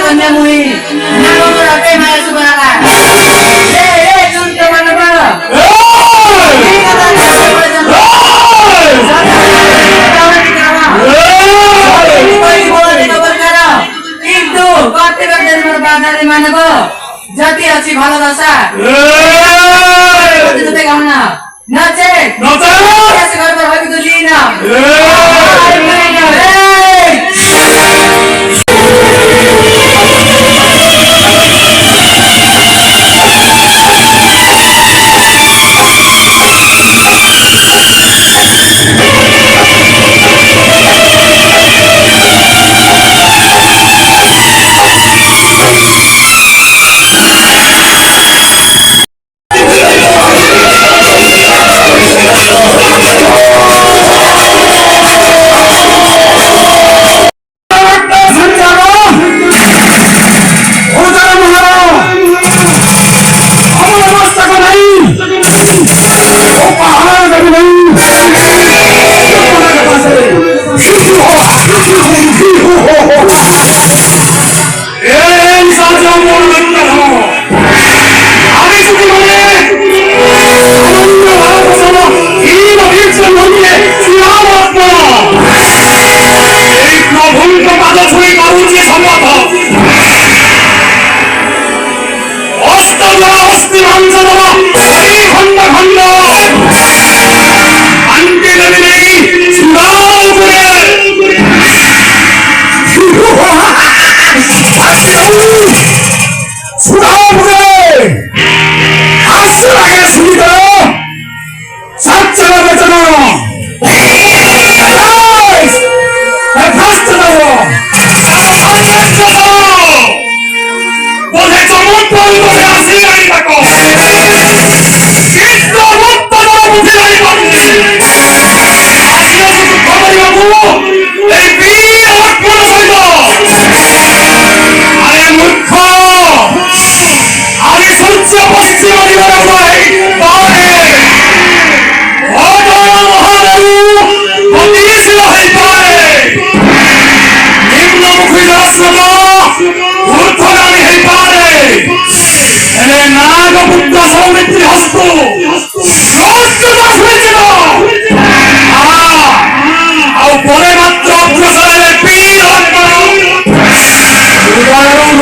kanya mui namo rate maya subara jun ke mana ba ini kata ini koi bola di kabar kara কিন্তু করতে করতে আমার বাগানে মানব জাতি আছে ভালোবাসা করতে করতে কেমন না নাচে নাচে আছে ঘর ভাবি তো লি না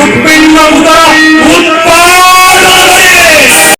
Rupindo